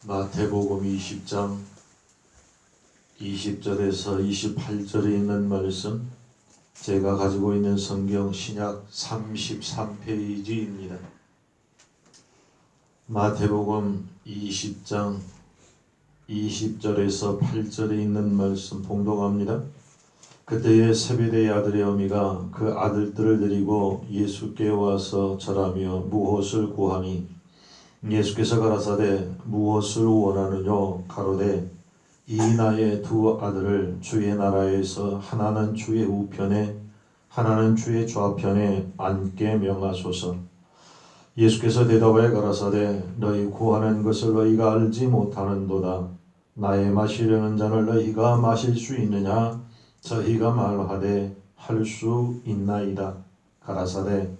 마태복음 20장 20절에서 28절에 있는 말씀, 제가 가지고 있는 성경 신약 33페이지입니다. 마태복음 20장 20절에서 8절에 있는 말씀 봉독합니다. 그때에 세베대의 아들의 어미가 그 아들들을 데리고 예수께 와서 절하며 무엇을 구하니 예수께서 가라사대 무엇을 원하느뇨 가로되 이 나의 두 아들을 주의 나라에서 하나는 주의 우편에 하나는 주의 좌편에 앉게 명하소서. 예수께서 대답하여 가라사대 너희 구하는 것을 너희가 알지 못하는도다. 나의 마시려는 잔을 너희가 마실 수 있느냐? 저희가 말하되 할 수 있나이다. 가라사대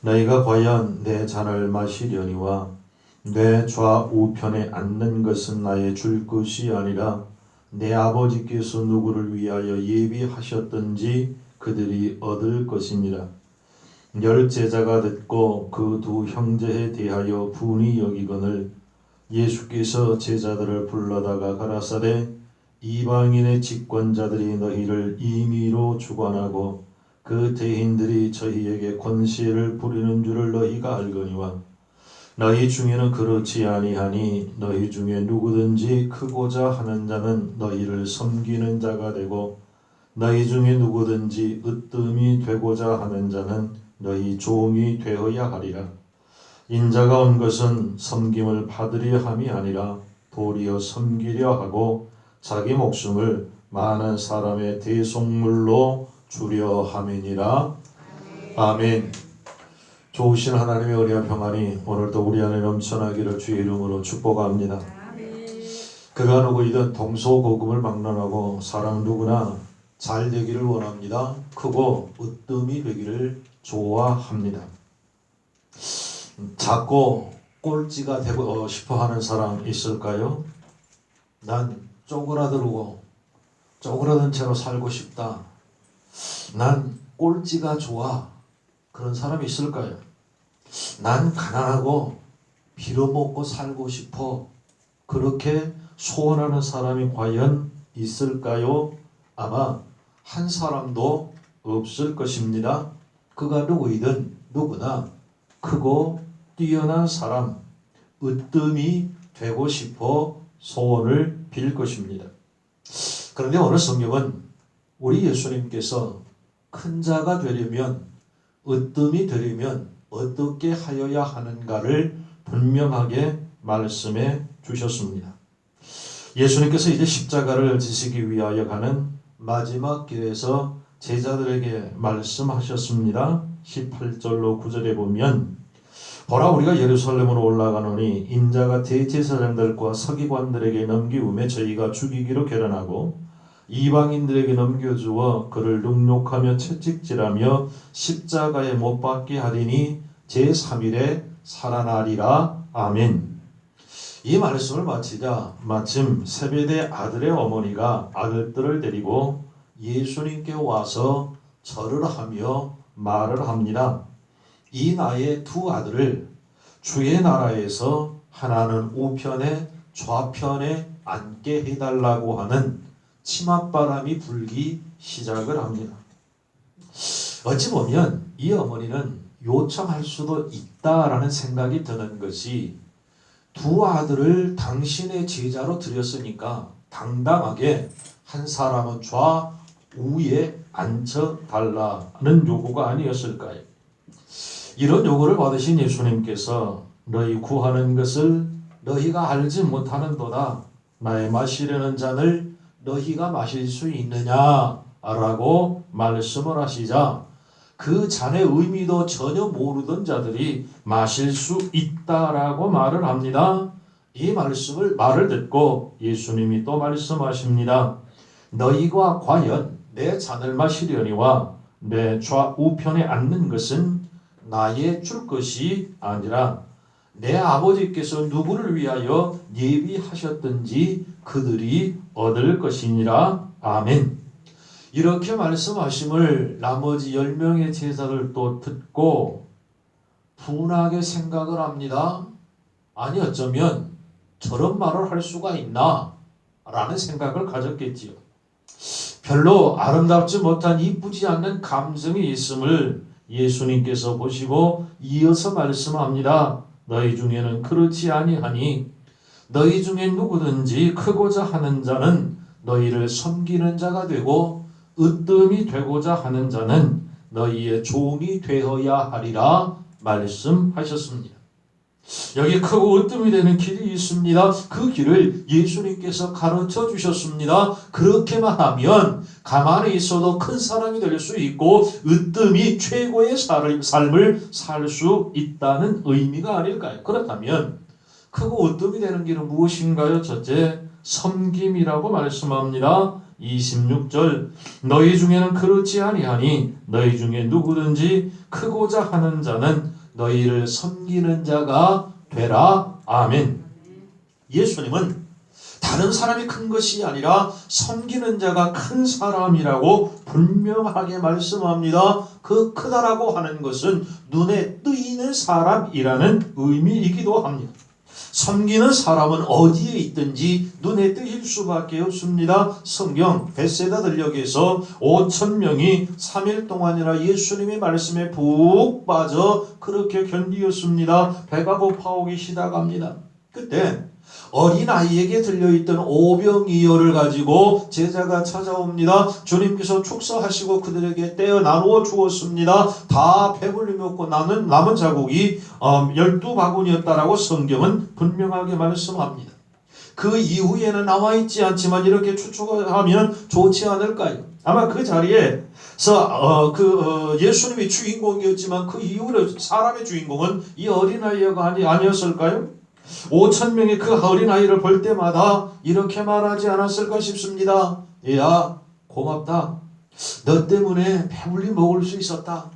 너희가 과연 내 잔을 마시려니와 내 좌우편에 앉는 것은 나의 줄 것이 아니라 내 아버지께서 누구를 위하여 예비하셨든지 그들이 얻을 것이니라. 10 제자가 듣고 그 두 형제에 대하여 분이 여기거늘 예수께서 제자들을 불러다가 가라사대 이방인의 집권자들이 너희를 임의로 주관하고 그 대인들이 저희에게 권세를 부리는 줄을 너희가 알거니와 너희 중에는 그렇지 아니하니 너희 중에 누구든지 크고자 하는 자는 너희를 섬기는 자가 되고 너희 중에 누구든지 으뜸이 되고자 하는 자는 너희 종이 되어야 하리라. 인자가 온 것은 섬김을 받으려 함이 아니라 도리어 섬기려 하고 자기 목숨을 많은 사람의 대속물로 주려 함이니라. 아멘. 좋으신 하나님의 은혜와 평안이 오늘도 우리 안에 넘쳐나기를 주의 이름으로 축복합니다. 그가 누구이든 동서고금을 막론하고 사람 누구나 잘 되기를 원합니다. 크고 으뜸이 되기를 좋아합니다. 작고 꼴찌가 되고 싶어하는 사람 있을까요? 난 쪼그라들고 쪼그라든 채로 살고 싶다. 난 꼴찌가 좋아. 그런 사람이 있을까요? 난 가난하고 빌어먹고 살고 싶어. 그렇게 소원하는 사람이 과연 있을까요? 아마 한 사람도 없을 것입니다. 그가 누구이든 누구나 크고 뛰어난 사람, 으뜸이 되고 싶어 소원을 빌 것입니다. 그런데 오늘 성경은 우리 예수님께서 큰 자가 되려면 으뜸이 되려면 어떻게 하여야 하는가를 분명하게 말씀해 주셨습니다. 예수님께서 이제 십자가를 지시기 위하여 가는 마지막 길에서 제자들에게 말씀하셨습니다. 18절로 9절에 보면 보라 우리가 예루살렘으로 올라가노니 인자가 대제사장들과 서기관들에게 넘기움에 저희가 죽이기로 결단하고 이방인들에게 넘겨주어 그를 능욕하며 채찍질하며 십자가에 못 박게 하리니 제3일에 살아나리라. 아멘. 이 말씀을 마치자 마침 세베대 아들의 어머니가 아들들을 데리고 예수님께 와서 절을 하며 말을 합니다. 이 나의 두 아들을 주의 나라에서 하나는 우편에 좌편에 앉게 해달라고 하는 치맛바람이 불기 시작을 합니다. 어찌 보면 이 어머니는 요청할 수도 있다라는 생각이 드는 것이 두 아들을 당신의 제자로 들였으니까 당당하게 한 사람은 좌우에 앉혀달라는 요구가 아니었을까요? 이런 요구를 받으신 예수님께서 너희 구하는 것을 너희가 알지 못하는도다. 나의 마시려는 잔을 너희가 마실 수 있느냐라고 말씀을 하시자 그 잔의 의미도 전혀 모르던 자들이 마실 수 있다라고 말을 합니다. 이 말을 듣고 예수님이 또 말씀하십니다. 너희가 과연 내 잔을 마시려니와 내 좌우편에 앉는 것은 나의 줄 것이 아니라 내 아버지께서 누구를 위하여 예비하셨든지 그들이 얻을 것이니라. 아멘. 이렇게 말씀하심을 나머지 10명의 제자들도 듣고 분하게 생각을 합니다. 아니 어쩌면 저런 말을 할 수가 있나? 라는 생각을 가졌겠지요. 별로 아름답지 못한 이쁘지 않는 감성이 있음을 예수님께서 보시고 이어서 말씀합니다. 너희 중에는 그렇지 아니하니 너희 중에 누구든지 크고자 하는 자는 너희를 섬기는 자가 되고 으뜸이 되고자 하는 자는 너희의 종이 되어야 하리라 말씀하셨습니다. 여기 크고 으뜸이 되는 길이 있습니다. 그 길을 예수님께서 가르쳐 주셨습니다. 그렇게만 하면 가만히 있어도 큰 사람이 될 수 있고 으뜸이 최고의 삶을 살 수 있다는 의미가 아닐까요? 그렇다면 크고 으뜸이 되는 길은 무엇인가요? 첫째, 섬김이라고 말씀합니다. 26절 너희 중에는 그렇지 아니하니 너희 중에 누구든지 크고자 하는 자는 너희를 섬기는 자가 되라. 아멘. 예수님은 다른 사람이 큰 것이 아니라 섬기는 자가 큰 사람이라고 분명하게 말씀합니다. 그 크다라고 하는 것은 눈에 뜨이는 사람이라는 의미이기도 합니다. 섬기는 사람은 어디에 있든지 눈에 띄일 수밖에 없습니다. 성경 베세다 들녘에서 5,000명이 3일 동안이나 예수님의 말씀에 푹 빠져 그렇게 견디었습니다. 배가 고파오기 시작합니다. 그때 어린아이에게 들려있던 오병이어를 가지고 제자가 찾아옵니다. 주님께서 축사하시고 그들에게 떼어 나누어 주었습니다. 다 배불리 먹고 남은 자국이 12바구니였다라고 성경은 분명하게 말씀합니다. 그 이후에는 나와 있지 않지만 이렇게 추측하면 좋지 않을까요? 아마 그 자리에서 예수님이 주인공이었지만 그 이후로 사람의 주인공은 이 어린아이가 아니었을까요? 5,000명이 그 어린아이를 볼 때마다 이렇게 말하지 않았을까 싶습니다. 얘야 고맙다. 너 때문에 배불리 먹을 수 있었다.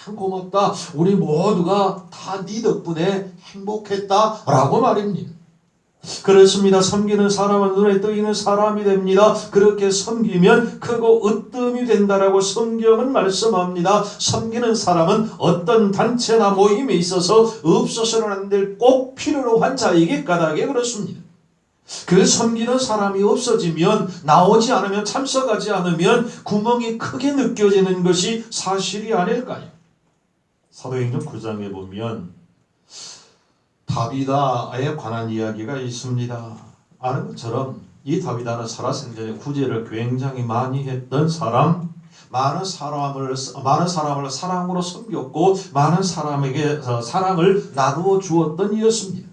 참 고맙다. 우리 모두가 다 네 덕분에 행복했다 라고 말입니다. 그렇습니다. 섬기는 사람은 눈에 뜨이는 사람이 됩니다. 그렇게 섬기면 크고 으뜸이 된다라고 성경은 말씀합니다. 섬기는 사람은 어떤 단체나 모임에 있어서 없어서는 안 될 꼭 필요로 한 자에게 까닭에 그렇습니다. 그 섬기는 사람이 없어지면 나오지 않으면 참석하지 않으면 구멍이 크게 느껴지는 것이 사실이 아닐까요? 사도행전 9장에 보면 다비다에 관한 이야기가 있습니다. 아는 것처럼 이 다비다는 살아생전에 구제를 굉장히 많이 했던 사람, 많은 사람을 사랑으로 섬겼고 많은 사람에게 사랑을 나누어 주었던 이였습니다.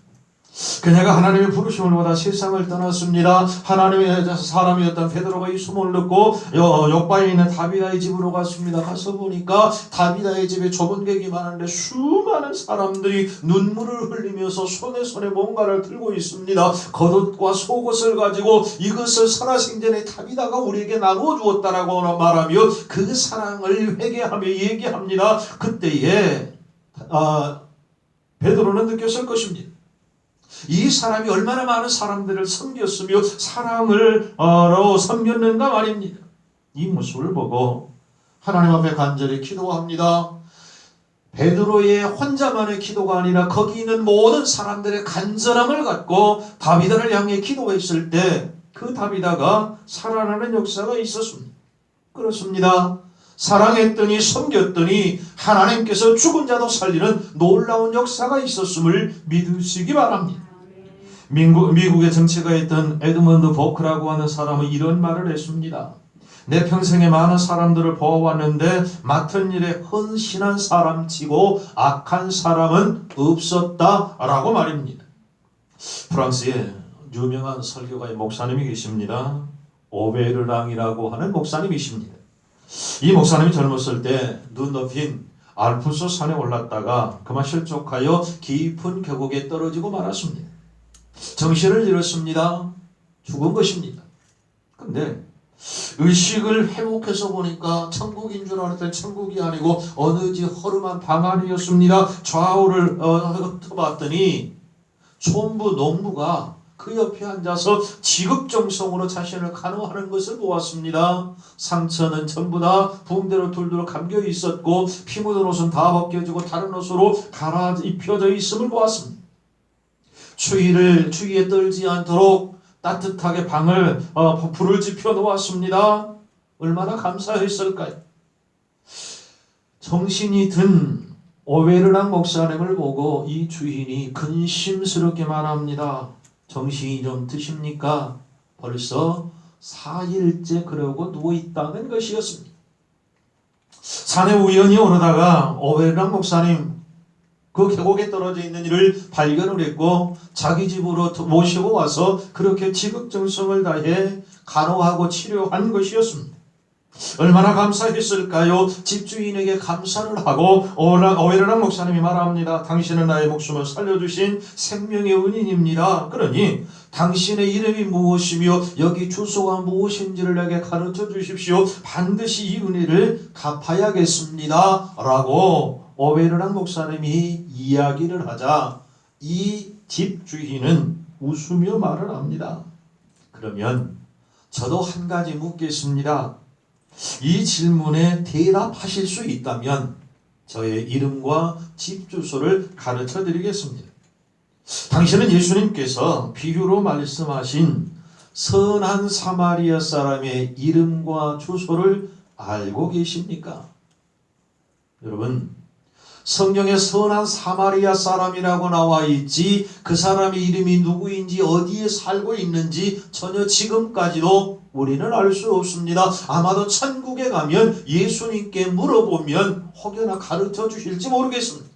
그녀가 하나님의 부르심을 받아 세상을 떠났습니다. 하나님의 사람이었던 베드로가 이 소문을 듣고 옆바에 있는 다비다의 집으로 갔습니다. 가서 보니까 다비다의 집에 좁은 객이 많은데 수많은 사람들이 눈물을 흘리면서 손에 뭔가를 들고 있습니다. 겉옷과 속옷을 가지고 이것을 살아생전에 다비다가 우리에게 나누어 주었다라고 말하며 그 사랑을 회개하며 얘기합니다. 그때에 베드로는 느꼈을 것입니다. 이 사람이 얼마나 많은 사람들을 섬겼으며 사랑으로 섬겼는가 말입니다. 이 모습을 보고 하나님 앞에 간절히 기도합니다. 베드로의 혼자만의 기도가 아니라 거기 있는 모든 사람들의 간절함을 갖고 다비다를 향해 기도했을 때 그 다비다가 살아나는 역사가 있었습니다. 그렇습니다. 사랑했더니 섬겼더니 하나님께서 죽은 자도 살리는 놀라운 역사가 있었음을 믿으시기 바랍니다. 미국의 정치가였던 에드먼드 버크라고 하는 사람은 이런 말을 했습니다. 내 평생에 많은 사람들을 보아왔는데 맡은 일에 헌신한 사람치고 악한 사람은 없었다라고 말입니다. 프랑스에 유명한 설교가의 목사님이 계십니다. 오베르랑이라고 하는 목사님이십니다. 이 목사님이 젊었을 때 눈 덮인 알프스 산에 올랐다가 그만 실족하여 깊은 계곡에 떨어지고 말았습니다. 정신을 잃었습니다. 죽은 것입니다. 근데 의식을 회복해서 보니까 천국인 줄 알았더니 천국이 아니고 어느지 허름한 방 안이었습니다. 좌우를 훑어봤더니 촌부 농부가 그 옆에 앉아서 지극정성으로 자신을 간호하는 것을 보았습니다. 상처는 전부 다 붕대로 둘둘 감겨 있었고 피 묻은 옷은 다 벗겨지고 다른 옷으로 갈아입혀져 있음을 보았습니다. 추위에 떨지 않도록 따뜻하게 방을 불을 지펴 놓았습니다. 얼마나 감사했을까요? 정신이 든 오베르랑 목사님을 보고 이 주인이 근심스럽게 말합니다. 정신이 좀 드십니까? 벌써 4일째 그러고 누워있다는 것이었습니다. 산에 우연히 오르다가 오베르랑 목사님 그 계곡에 떨어져 있는 이를 발견을 했고 자기 집으로 모시고 와서 그렇게 지극정성을 다해 간호하고 치료한 것이었습니다. 얼마나 감사했을까요? 집주인에게 감사를 하고 오베르랑 목사님이 말합니다. 당신은 나의 목숨을 살려주신 생명의 은인입니다. 그러니 당신의 이름이 무엇이며 여기 주소가 무엇인지를 내게 가르쳐 주십시오. 반드시 이 은혜를 갚아야겠습니다. 라고 오베르랑 목사님이 이야기를 하자 이 집주인은 웃으며 말을 합니다. 그러면 저도 한 가지 묻겠습니다. 이 질문에 대답하실 수 있다면 저의 이름과 집 주소를 가르쳐 드리겠습니다. 당신은 예수님께서 비유로 말씀하신 선한 사마리아 사람의 이름과 주소를 알고 계십니까? 여러분, 성경에 선한 사마리아 사람이라고 나와 있지 그 사람의 이름이 누구인지 어디에 살고 있는지 전혀 지금까지도 우리는 알 수 없습니다. 아마도 천국에 가면 예수님께 물어보면 혹여나 가르쳐 주실지 모르겠습니다.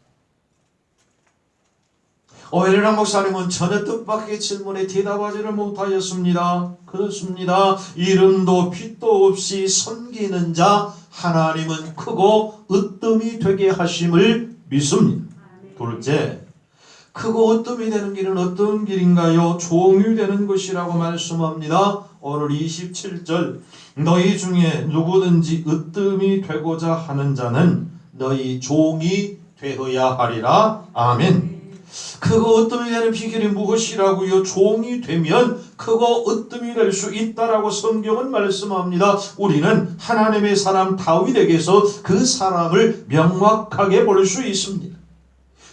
오베르랑 목사님은 전혀 뜻밖의 질문에 대답하지를 못하였습니다. 그렇습니다. 이름도 빛도 없이 섬기는 자 하나님은 크고 으뜸이 되게 하심을 믿습니다. 둘째, 크고 으뜸이 되는 길은 어떤 길인가요? 종이 되는 것이라고 말씀합니다. 오늘 27절 너희 중에 누구든지 으뜸이 되고자 하는 자는 너희 종이 되어야 하리라. 아멘. 크고 으뜸이 되는 비결이 무엇이라고요? 종이 되면 크고 으뜸이 될 수 있다라고 성경은 말씀합니다. 우리는 하나님의 사람 다윗에게서 그 사람을 명확하게 볼 수 있습니다.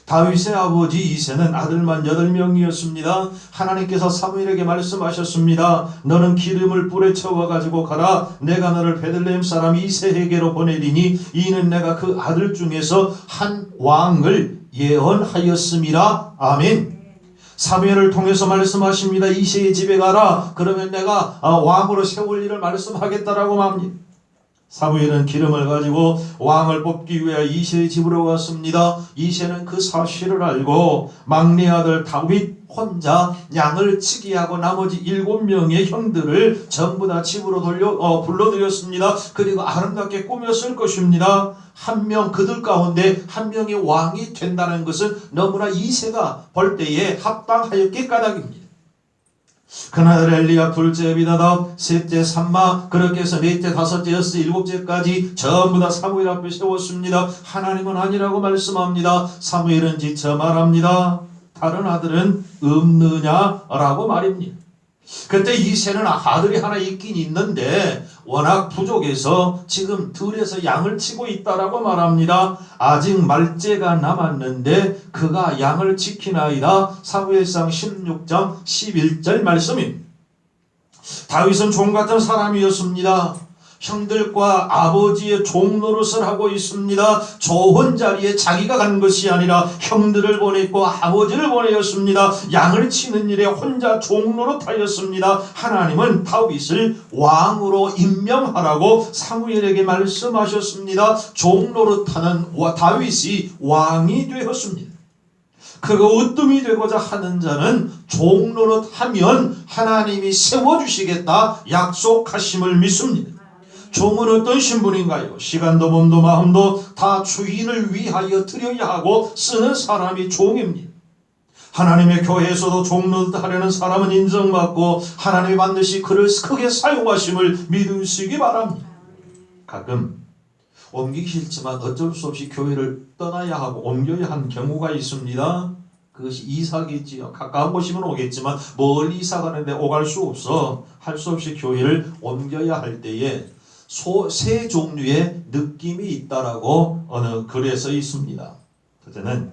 다윗의 아버지 이새는 아들만 8명이었습니다. 하나님께서 사무엘에게 말씀하셨습니다. 너는 기름을 뿔에 채워가지고 가라. 내가 너를 베들레헴 사람 이새에게로 보내리니 이는 내가 그 아들 중에서 한 왕을 예언하였음이라. 아멘. 사무엘을 통해서 말씀하십니다. 이새의 집에 가라. 그러면 내가 왕으로 세울 일을 말씀하겠다라고 말합니다. 사무엘은 기름을 가지고 왕을 뽑기 위해 이새의 집으로 갔습니다. 이새는 그 사실을 알고 막내 아들 다윗 혼자 양을 치게 하고 나머지 7명의 형들을 전부 다 집으로 불러들였습니다. 그리고 아름답게 꾸몄을 것입니다. 한 명 그들 가운데 한 명이 왕이 된다는 것은 너무나 이새가 볼 때에 합당하였기 까닭입니다. 그나들 엘리야, 둘째 에비나답, 셋째 삼마, 그렇게 해서 넷째, 다섯째, 여섯, 일곱째까지 전부 다 사무엘 앞에 세웠습니다. 하나님은 아니라고 말씀합니다. 사무엘은 지쳐 말합니다. 다른 아들은 없느냐라고 말입니다. 그때 이새는 아들이 하나 있긴 있는데 워낙 부족해서 지금 들에서 양을 치고 있다라고 말합니다. 아직 말째가 남았는데 그가 양을 지키나이다. 사무엘상 16장 11절 말씀입니다. 다윗은 종같은 사람이었습니다. 형들과 아버지의 종 노릇을 하고 있습니다. 좋은 자리에 자기가 간 것이 아니라 형들을 보냈고 아버지를 보내었습니다. 양을 치는 일에 혼자 종 노릇하였습니다. 하나님은 다윗을 왕으로 임명하라고 사무엘에게 말씀하셨습니다. 종 노릇하는 다윗이 왕이 되었습니다. 그거 으뜸이 되고자 하는 자는 종 노릇하면 하나님이 세워주시겠다 약속하심을 믿습니다. 종은 어떤 신분인가요? 시간도 몸도 마음도 다 주인을 위하여 드려야 하고 쓰는 사람이 종입니다. 하나님의 교회에서도 종 노릇하려는 사람은 인정받고 하나님이 반드시 그를 크게 사용하심을 믿으시기 바랍니다. 가끔 옮기기 싫지만 어쩔 수 없이 교회를 떠나야 하고 옮겨야 하는 경우가 있습니다. 그것이 이사겠지요. 가까운 곳이면 오겠지만 멀리 이사 가는데 오갈 수 없어 할 수 없이 교회를 옮겨야 할 때에 세 종류의 느낌이 있다라고 어느 글에 써 있습니다. 첫째는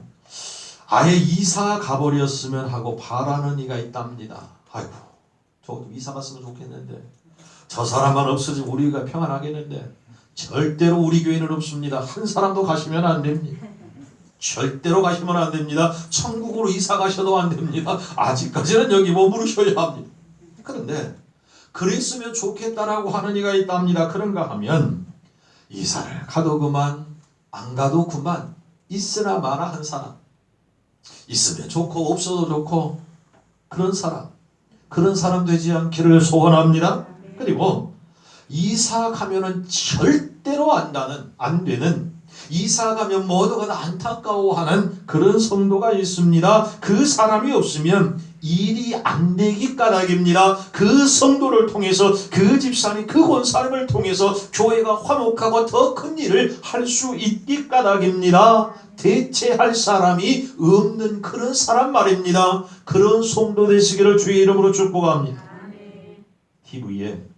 아예 이사 가버렸으면 하고 바라는 이가 있답니다. 아이고, 저도 이사 갔으면 좋겠는데, 저 사람만 없어지면 우리가 평안하겠는데, 절대로 우리 교회는 없습니다. 한 사람도 가시면 안 됩니다. 절대로 가시면 안 됩니다. 천국으로 이사 가셔도 안 됩니다. 아직까지는 여기 머무르셔야 합니다. 그런데 그랬으면 좋겠다라고 하는 이가 있답니다. 그런가 하면 이사를 가도 그만 안 가도 그만 있으나 마나 한 사람, 있으면 좋고 없어도 좋고 그런 사람 되지 않기를 소원합니다. 그리고 이사 가면은 절대로 안 되는, 이사 가면 모두가 안타까워하는 그런 성도가 있습니다. 그 사람이 없으면 일이 안 되기 까닭입니다. 그 성도를 통해서, 그 집사님, 그 권사님을 통해서 교회가 화목하고 더 큰 일을 할 수 있기 까닭입니다. 대체할 사람이 없는 그런 사람 말입니다. 그런 성도 되시기를 주의 이름으로 축복합니다. TV에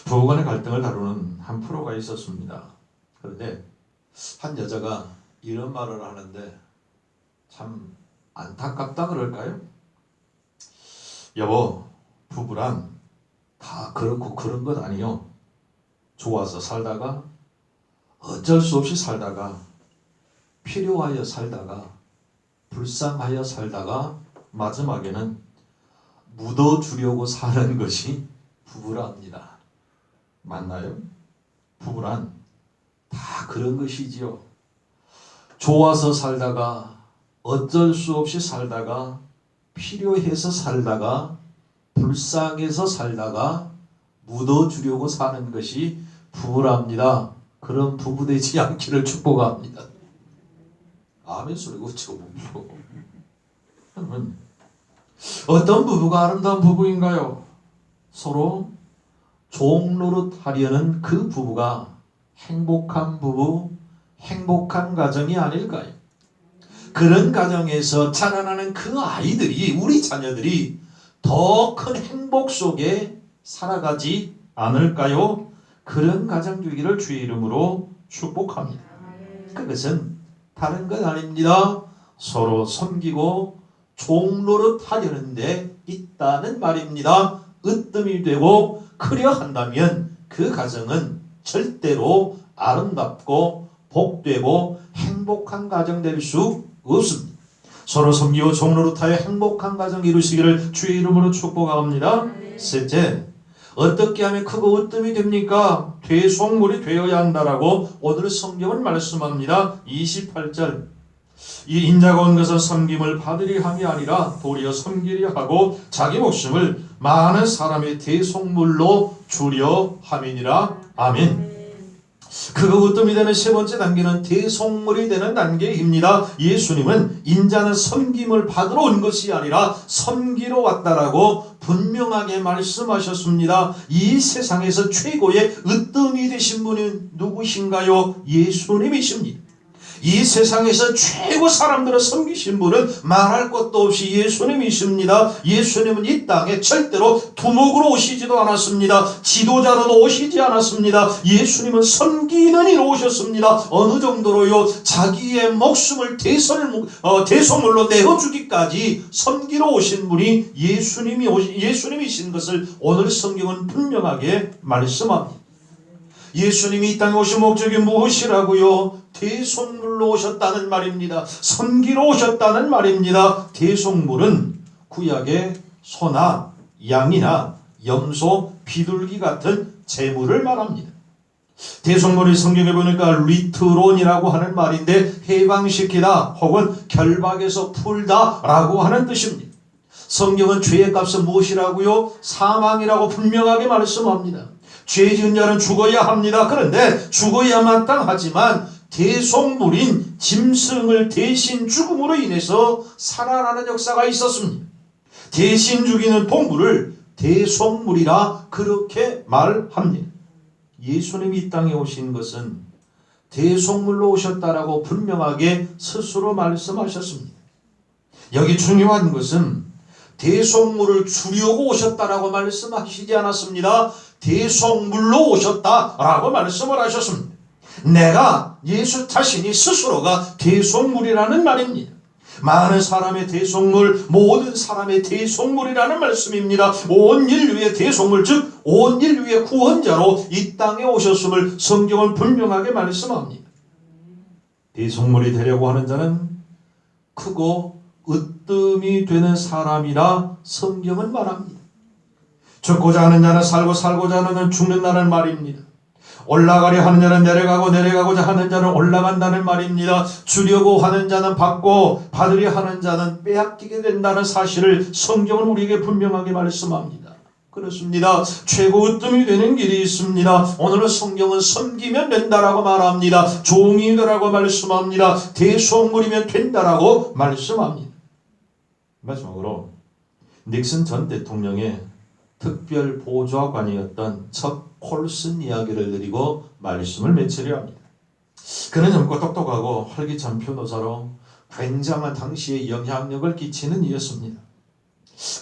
부부 간의 갈등을 다루는 한 프로가 있었습니다. 그런데 한 여자가 이런 말을 하는데 참 안타깝다 그럴까요? 여보, 부부란 다 그렇고 그런 것 아니요. 좋아서 살다가, 어쩔 수 없이 살다가, 필요하여 살다가, 불쌍하여 살다가 마지막에는 묻어주려고 사는 것이 부부랍니다. 맞나요? 부부란 다 그런 것이지요. 좋아서 살다가, 어쩔 수 없이 살다가, 필요해서 살다가, 불쌍해서 살다가 묻어주려고 사는 것이 부부랍니다. 그런 부부 되지 않기를 축복합니다. 아멘 소리고 쳐보죠. 그러면 어떤 부부가 아름다운 부부인가요? 서로 종노릇 하려는 그 부부가 행복한 부부, 행복한 가정이 아닐까요? 그런 가정에서 자라나는 그 아이들이, 우리 자녀들이 더 큰 행복 속에 살아가지 않을까요? 그런 가정 되기를 주의 이름으로 축복합니다. 그것은 다른 건 아닙니다. 서로 섬기고 종노릇 하려는 데 있다는 말입니다. 으뜸이 되고 크려 한다면 그 가정은 절대로 아름답고 복되고 행복한 가정 될 수 없습니다. 서로 섬기고 종노릇하여 행복한 가정 이루시기를 주의 이름으로 축복합니다. 셋째, 어떻게 하면 크고 으뜸이 됩니까? 대속물이 되어야 한다라고 오늘 성경은 말씀합니다. 28절, 이 인자가 온 것은 섬김을 받으려 함이 아니라 도리어 섬기려 하고 자기 목숨을 많은 사람의 대속물로 주려 함이니라. 아멘. 그거 으뜸이 되는 세 번째 단계는 대속물이 되는 단계입니다. 예수님은 인자는 섬김을 받으러 온 것이 아니라 섬기러 왔다라고 분명하게 말씀하셨습니다. 이 세상에서 최고의 으뜸이 되신 분은 누구신가요? 예수님이십니다. 이 세상에서 최고 사람들을 섬기신 분은 말할 것도 없이 예수님이십니다. 예수님은 이 땅에 절대로 두목으로 오시지도 않았습니다. 지도자로도 오시지 않았습니다. 예수님은 섬기는 이로 오셨습니다. 어느 정도로요? 자기의 목숨을 대속물로 내어주기까지 섬기러 오신 분이 예수님이신 것을 오늘 성경은 분명하게 말씀합니다. 예수님이 이 땅에 오신 목적이 무엇이라고요? 대속물로 오셨다는 말입니다. 섬기러 오셨다는 말입니다. 대속물은 구약의 소나 양이나 염소, 비둘기 같은 제물을 말합니다. 대속물이 성경에 보니까 리트론이라고 하는 말인데 해방시키다 혹은 결박에서 풀다 라고 하는 뜻입니다. 성경은 죄의 값은 무엇이라고요? 사망이라고 분명하게 말씀합니다. 죄 지은 자는 죽어야 합니다. 그런데 죽어야 마땅하지만 대속물인 짐승을 대신 죽음으로 인해서 살아나는 역사가 있었습니다. 대신 죽이는 동물을 대속물이라 그렇게 말합니다. 예수님이 이 땅에 오신 것은 대속물로 오셨다라고 분명하게 스스로 말씀하셨습니다. 여기 중요한 것은 대속물을 주려고 오셨다라고 말씀하시지 않았습니다. 대속물로 오셨다라고 말씀을 하셨습니다. 내가 예수 자신이 스스로가 대속물이라는 말입니다. 많은 사람의 대속물, 모든 사람의 대속물이라는 말씀입니다. 온 인류의 대속물, 즉 온 인류의 구원자로 이 땅에 오셨음을 성경은 분명하게 말씀합니다. 대속물이 되려고 하는 자는 크고 으뜸이 되는 사람이라 성경은 말합니다. 죽고자 하는 자는 살고 살고자 하는 자는 죽는다는 말입니다. 올라가려 하는 자는 내려가고 내려가고자 하는 자는 올라간다는 말입니다. 주려고 하는 자는 받고 받으려 하는 자는 빼앗기게 된다는 사실을 성경은 우리에게 분명하게 말씀합니다. 그렇습니다. 최고 으뜸이 되는 길이 있습니다. 오늘은 성경은 섬기면 된다라고 말합니다. 종이 되라고 말씀합니다. 대속물이면 된다라고 말씀합니다. 마지막으로 닉슨 전 대통령의 특별 보좌관이었던 척 콜슨 이야기를 드리고 말씀을 맺으려 합니다. 그는 젊고 똑똑하고 활기찬 변호사로 굉장한 당시에 영향력을 끼치는 이였습니다.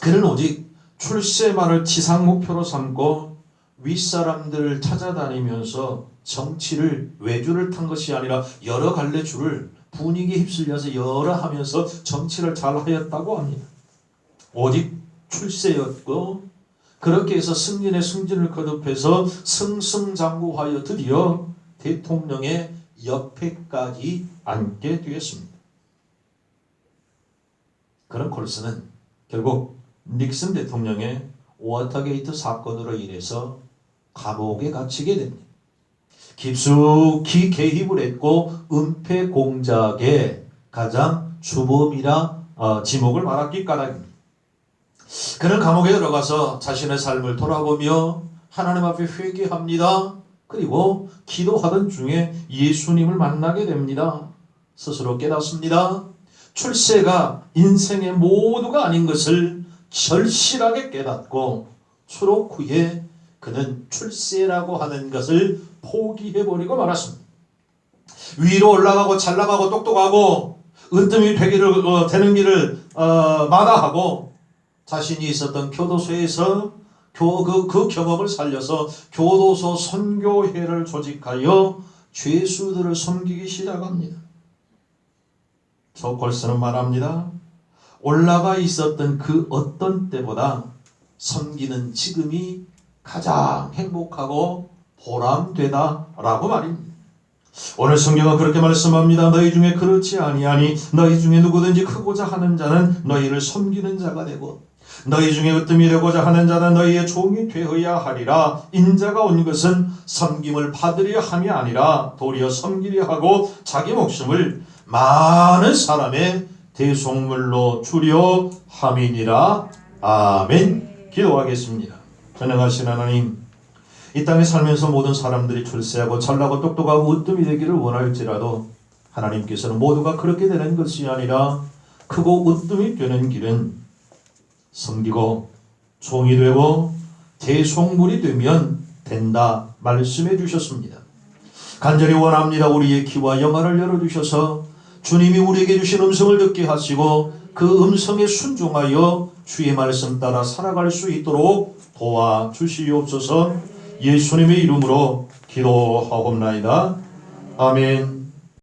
그는 오직 출세만을 지상 목표로 삼고 윗사람들을 찾아다니면서 정치를 외줄을 탄 것이 아니라 여러 갈래 줄을 분위기에 휩쓸려서 여러 하면서 정치를 잘 하였다고 합니다. 오직 출세였고 그렇게 해서 승진의 승진을 거듭해서 승승장구하여 드디어 대통령의 옆에까지 앉게 되었습니다. 그런 콜슨은 결국 닉슨 대통령의 워터게이트 사건으로 인해서 감옥에 갇히게 됩니다. 깊숙이 개입을 했고 은폐 공작의 가장 주범이라 지목을 받았기 까닭입니다. 그는 감옥에 들어가서 자신의 삶을 돌아보며 하나님 앞에 회개합니다. 그리고 기도하던 중에 예수님을 만나게 됩니다. 스스로 깨닫습니다. 출세가 인생의 모두가 아닌 것을 절실하게 깨닫고 추록 후에 그는 출세라고 하는 것을 포기해버리고 말았습니다. 위로 올라가고 잘 나가고 똑똑하고 으뜸이 되는 길을 마다하고 자신이 있었던 교도소에서 그 경험을 살려서 교도소 선교회를 조직하여 죄수들을 섬기기 시작합니다. 저 콜슨은 말합니다. 올라가 있었던 그 어떤 때보다 섬기는 지금이 가장 행복하고 보람되다라고 말입니다. 오늘 성경은 그렇게 말씀합니다. 너희 중에 그렇지 아니하니 너희 중에 누구든지 크고자 하는 자는 너희를 섬기는 자가 되고 너희 중에 으뜸이 되고자 하는 자는 너희의 종이 되어야 하리라. 인자가 온 것은 섬김을 받으려 함이 아니라 도리어 섬기려 하고 자기 목숨을 많은 사람의 대속물로 주려 함이니라. 아멘. 기도하겠습니다. 전능하신 하나님, 이 땅에 살면서 모든 사람들이 출세하고 잘나고 똑똑하고 으뜸이 되기를 원할지라도 하나님께서는 모두가 그렇게 되는 것이 아니라 크고 으뜸이 되는 길은 섬기고 종이 되고 대속물이 되면 된다 말씀해 주셨습니다. 간절히 원합니다. 우리의 귀와 영안을 열어주셔서 주님이 우리에게 주신 음성을 듣게 하시고 그 음성에 순종하여 주의 말씀 따라 살아갈 수 있도록 도와주시옵소서. 예수님의 이름으로 기도하옵나이다. 아멘.